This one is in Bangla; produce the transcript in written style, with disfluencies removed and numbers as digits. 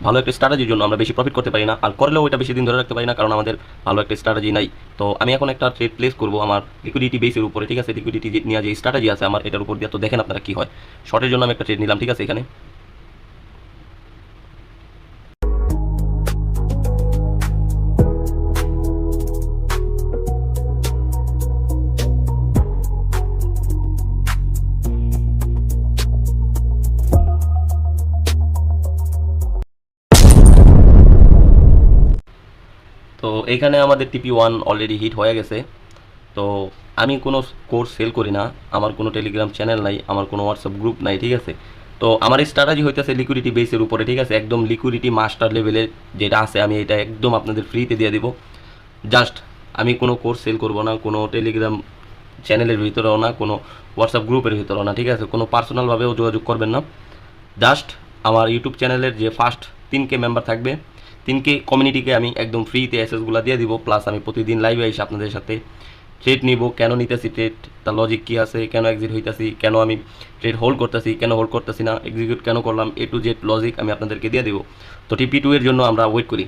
ভালো একটা স্ট্র্যাটেজির জন্য আমরা বেশি প্রফিট করতে পারি না, আর করলেও ওইটা বেশি দিন ধরে রাখতে পারি না, কারণ আমাদের ভালো একটা স্ট্র্যাটেজি নাই। তো আমি এখন একটা ট্রেড প্লেস করবো আমার লিকুইডিটি বেসের উপরে, ঠিক আছে? লিকুইডিটি নিয়ে যে স্ট্র্যাটেজি আছে আমার এটার উপর দিয়ে, তো দেখেন আপনারা কি হয়। শর্টের জন্য আমি একটা ট্রেড নিলাম, ঠিক আছে? এখানে তো এখানে আমাদের TP1 অলরেডি হিট হয়ে গেছে। তো আমি কোনো কোর্স সেল করি না, আমার কোনো টেলিগ্রাম চ্যানেল নাই, আমার কোনো হোয়াটসঅ্যাপ গ্রুপ নাই, ঠিক আছে? তো আমার স্ট্র্যাটেজি হইতেছে লিকুইডিটি বেসের উপরে, ঠিক আছে? একদম লিকুইডিটি মাস্টার লেভেলের যেটা আছে আমি এটা একদম আপনাদের ফ্রিতে দিয়ে দিব। জাস্ট আমি কোনো কোর্স সেল করব না, কোনো টেলিগ্রাম চ্যানেলের ভিতরেও না, কোনো হোয়াটসঅ্যাপ গ্রুপের ভিতরেও না, ঠিক আছে? কোনো পার্সোনালভাবেও যোগাযোগ করবেন না। জাস্ট আমার ইউটিউব চ্যানেলের যে ফার্স্ট 3K মেম্বার থাকবে, 3K কমিউনিটিকে আমি একদম ফ্রিতে অ্যাসেসগুলো দিয়ে দিব। প্লাস আমি প্রতিদিন লাইভে এসে আপনাদের সাথে ট্রেড নিব, কেন নিতেছি ট্রেড, তার লজিক কী আছে, কেন এক্সিট হইতাছি, কেন আমি ট্রেড হোল্ড করতেছি, কেন হোল্ড করতেছি না, এক্সিকিউট কেন করলাম, A to Z লজিক আমি আপনাদেরকে দিয়ে দেবো। তো TP2 এর জন্য আমরা ওয়েট করি।